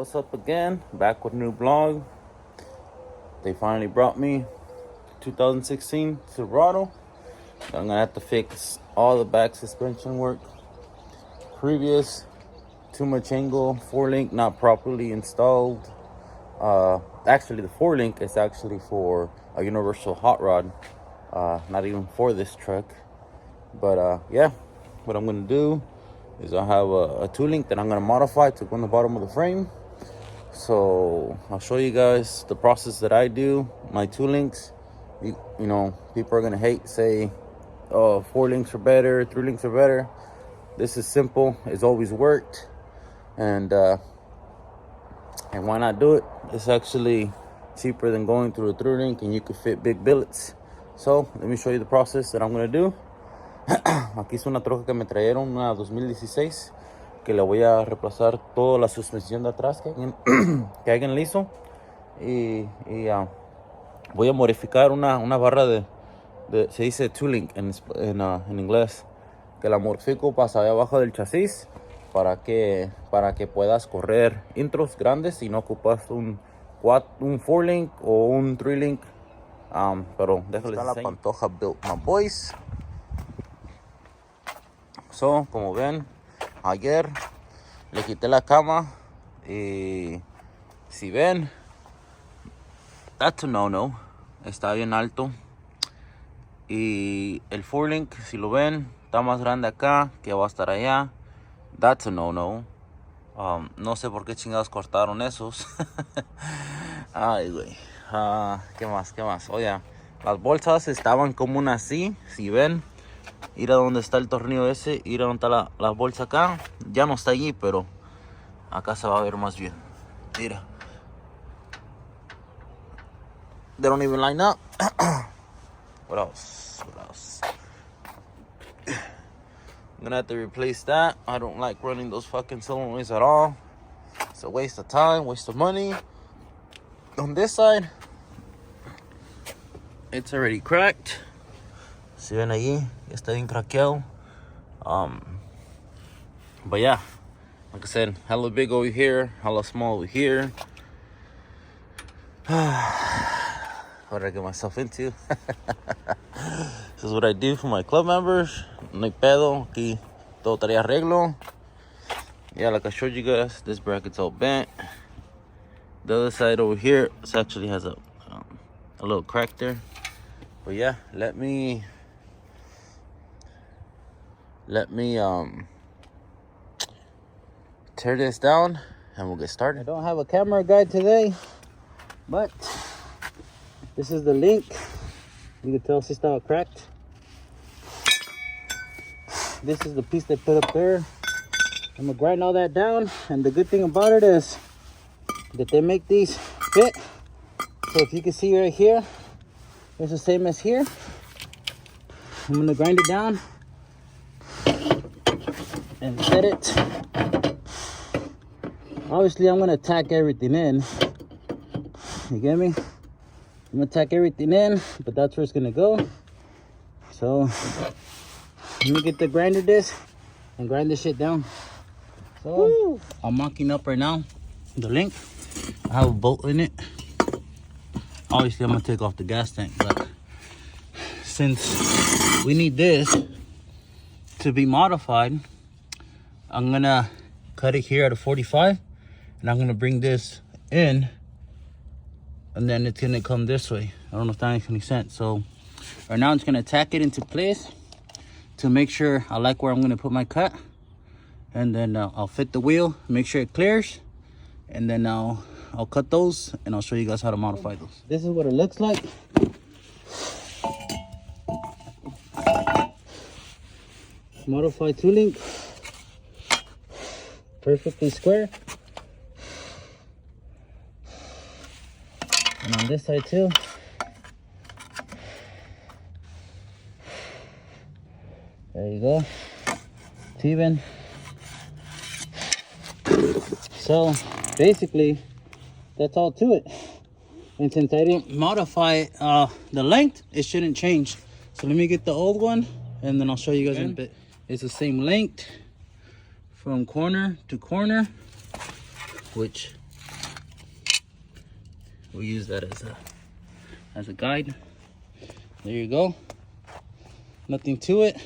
What's up again? Back with a new vlog. They finally brought me 2016 Silverado. I'm gonna have to fix all the back suspension work. Previous, too much angle, 4-link not properly installed. Actually the 4-link is actually for a universal hot rod, not even for this truck. But yeah, what I'm gonna do is I have a 2-link that I'm gonna modify to go on the bottom of the frame. So I'll show you guys the process that I do. My 2-links, you know, people are gonna hate, say, oh, 4 links are better, 3 links are better. This is simple. It's always worked, and why not do it? It's actually cheaper than going through a 3-link, and you can fit big billets. So let me show you the process that I'm gonna do. Aquí es una troca que me trajeron, una 2016, que le voy a reemplazar toda la suspensión de atrás que hayan liso, y voy a modificar una barra de se dice 2-link en inglés, que la modifico para allá abajo del chasis para que puedas correr intros grandes y no ocupas un 4-link o un 3-link. Pero déjales enseñar. La Pantoja built my boys. So, como ven, ayer le quité la cama y si ven, that's a no-no, está bien alto. Y el 4-link, si lo ven, está más grande acá que va a estar allá. That's a no-no. No sé por qué chingados cortaron esos. Ay, güey. ¿Qué más? Oye, las bolsas estaban como una así, si ven. Ir a donde está el tornillo ese, ir a donde está la bolsa acá. Ya no está allí, pero acá se va a ver más bien. Mira. They don't even line up. What else? I'm gonna have to replace that. I don't like running those fucking solenoids at all. It's a waste of time, waste of money. On this side, it's already cracked. Si ven allí, está bien craqueado. But yeah, like I said, hella big over here, hella small over here. What did I get myself into? This is what I do for my club members. No hay pedo, aquí todo estaría arreglo. Yeah, like I showed you guys, this bracket's all bent. The other side over here, it actually has a little crack there. But yeah, let me tear this down and we'll get started. I don't have a camera guide today, but this is the link. You can tell si estaba cracked. This is the piece they put up there. I'm gonna grind all that down, and the good thing about it is that they make these fit. So if you can see right here, it's the same as here. I'm gonna grind it down and set it. Obviously, I'm gonna tack everything in. You get me? I'm gonna tack everything in, but that's where it's gonna go. So let me get the grinder disc and grind this shit down. So woo! I'm mocking up right now the link. I have a bolt in it. Obviously, I'm gonna take off the gas tank, but since we need this to be modified, I'm gonna cut it here at a 45, and I'm gonna bring this in, and then it's gonna come this way. I don't know if that makes any sense. So right now I'm just gonna tack it into place to make sure I like where I'm gonna put my cut, and then I'll fit the wheel, make sure it clears, and then I'll cut those and I'll show you guys how to modify those. This is what it looks like. Modified 2-link, perfectly square. And on this side too. There you go. It's even. So basically, that's all to it. And since I didn't modify the length, it shouldn't change. So let me get the old one, and then I'll show you guys in a bit. It's the same length from corner to corner, which We'll use that as a guide. There you go. Nothing to it.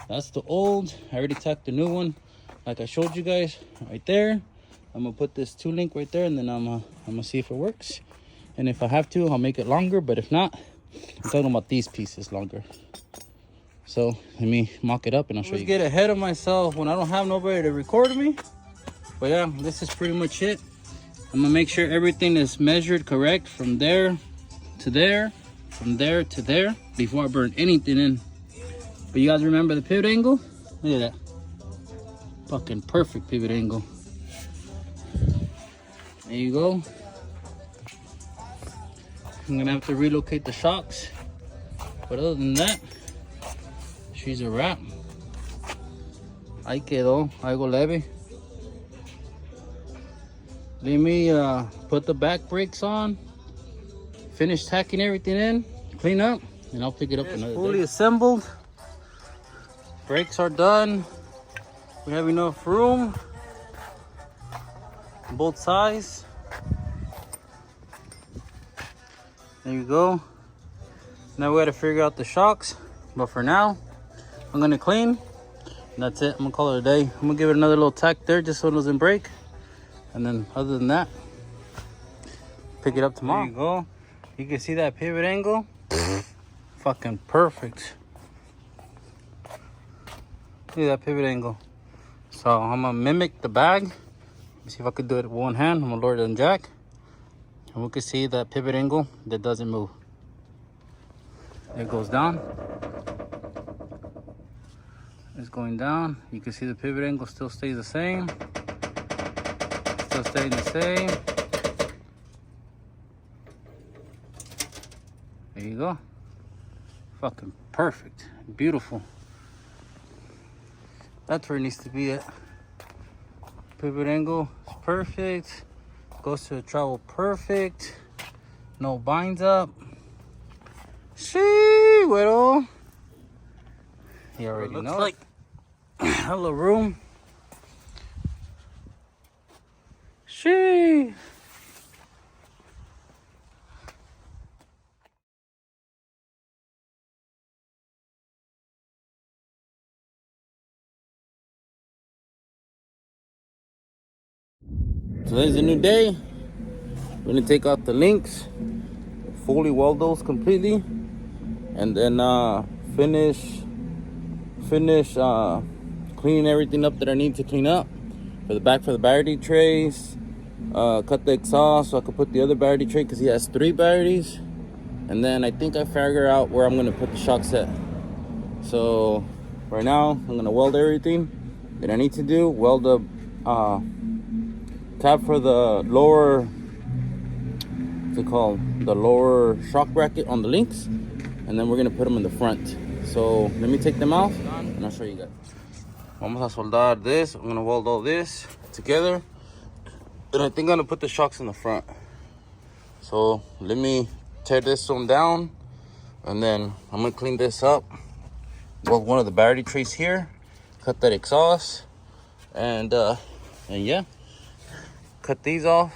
That's the old. I already tacked the new one, like I showed you guys right there. I'm gonna put this 2-link right there, and then I'm gonna see if it works. And if I have to, I'll make it longer. But if not, I'm talking about these pieces longer. So let me mock it up and I'll show you. Get ahead of myself when I don't have nobody to record me. But yeah, this is pretty much it. I'm gonna make sure everything is measured correct from there to there, from there to there, before I burn anything in. But you guys remember the pivot angle? Look at that. Fucking perfect pivot angle. There you go. I'm gonna have to relocate the shocks. But other than that, she's a wrap. Ahí quedó, algo leve. Let me put the back brakes on, finish tacking everything in, clean up, and I'll pick it up another day. Fully assembled. Brakes are done. We have enough room on both sides. There you go. Now we gotta figure out the shocks, but for now, I'm gonna clean. And that's it. I'm gonna call it a day. I'm gonna give it another little tack there just so it doesn't break. And then other than that, pick it up tomorrow. There you go. You can see that pivot angle. Fucking perfect. Look at that pivot angle. So I'm gonna mimic the bag. Let me see if I could do it with one hand. I'm gonna lower it on jack. And we can see that pivot angle that doesn't move. It goes down. It's going down. You can see the pivot angle still stays the same. Still staying the same. There you go. Fucking perfect. Beautiful. That's where it needs to be at. Pivot angle is perfect. Goes to the travel perfect. No binds up. See, güero. You already know. Looks like hella room. See. Today's a new day. We're gonna take out the links, fully weld those completely, and then finish cleaning everything up that I need to clean up for the back for the battery trays. Cut the exhaust so I could put the other battery tray because he has 3 batteries, and then I think I figure out where I'm gonna put the shock set. So right now I'm gonna weld everything that I need to do. Weld the tab for the lower, what's it called, the lower shock bracket on the links, and then we're gonna put them in the front. So let me take them out and I'll show you guys. Vamos a soldar this. I'm gonna weld all this together, and I think I'm gonna put the shocks in the front. So let me tear this one down, and then I'm gonna clean this up. Weld one of the battery trays here, cut that exhaust, and yeah, cut these off.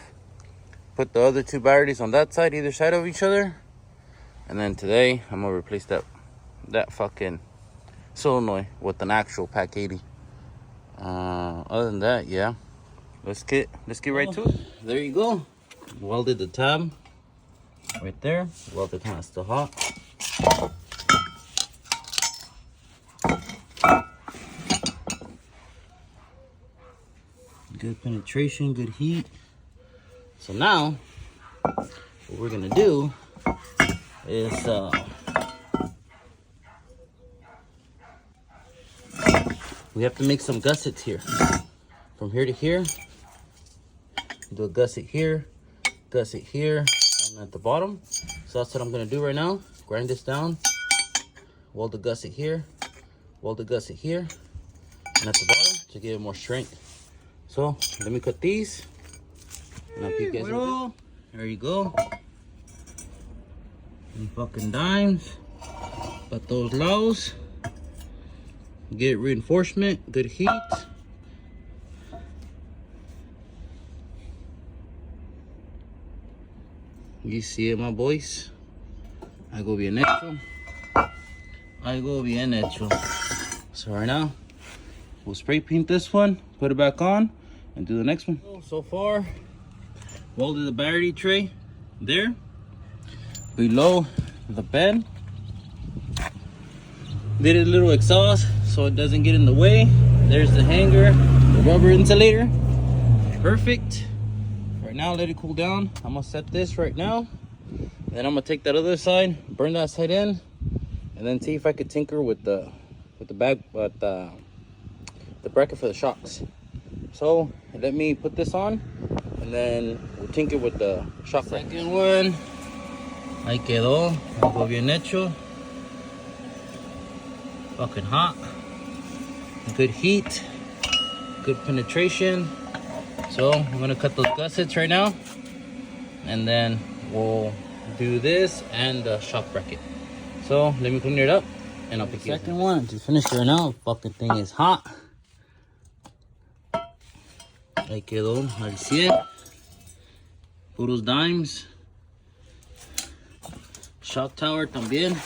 Put the other 2 batteries on that side, either side of each other. And then today, I'm gonna replace that fucking solenoid with an actual Pack 80. Other than that, yeah. Let's get right to it. There you go. Welded the tab right there. Welded kind of still hot. Good penetration, good heat. So now, what we're gonna do is we have to make some gussets here. From here to here, do a gusset here, and at the bottom. So that's what I'm gonna do right now. Grind this down, weld the gusset here, weld the gusset here, and at the bottom to give it more strength. So let me cut these. And you guys there you go. And fucking dimes. Got those lows. Get reinforcement, good heat. You see it, my boys. Algo bien hecho. Algo bien hecho. So right now, we'll spray paint this one, put it back on, and do the next one. So far, welded the battery tray there, below the bed. Did a little exhaust so it doesn't get in the way. There's the hanger, the rubber insulator. Perfect. Right now, let it cool down. I'm gonna set this right now. Then I'm gonna take that other side, burn that side in, and then see if I could tinker with the bracket for the shocks. So let me put this on, and then we'll tinker with the shock. Second one, ahí quedó, algo bien hecho. Fucking hot, good heat, good penetration. So I'm gonna cut those gussets right now, and then we'll do this and the shock bracket. So let me clean it up, and I'll pick you up. Second one, just finished it right now. Fucking thing is hot. Ahí quedó al 100. Puros dimes. Shock tower también.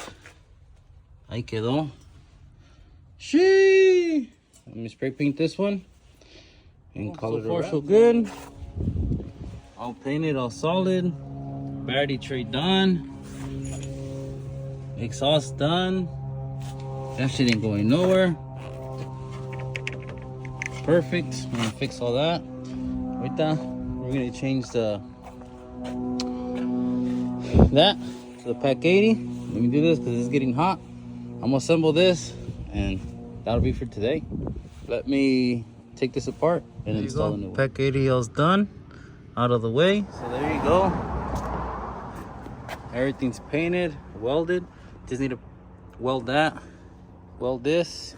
Ahí quedó. Sheesh. Let me spray paint this one. And call it so far so good. All painted, all solid. Battery tray done. Exhaust done. That shit ain't going nowhere. Perfect. I'm gonna fix all that. Ahorita, we're gonna change that to the Pack 80. Let me do this because it's getting hot. I'm gonna assemble this, and that'll be for today. Let me take this apart and install a new one. Pack 80 is done, out of the way. So there you go. Everything's painted, welded. Just need to weld that, weld this,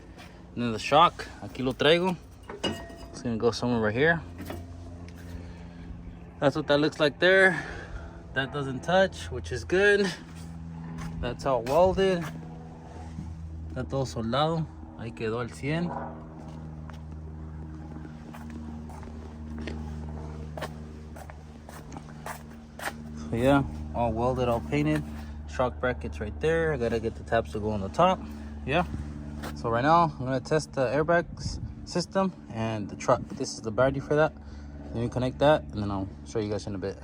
and then the shock. Aquí lo traigo. It's gonna go somewhere right here. That's what that looks like there. That doesn't touch, which is good. That's all welded. Está todo soldado. Ahí quedó al 100. So yeah, all welded, all painted. Shock brackets right there. I gotta get the tabs to go on the top. Yeah. So right now, I'm gonna test the airbags system and the truck. This is the battery for that. Let me connect that, and then I'll show you guys in a bit.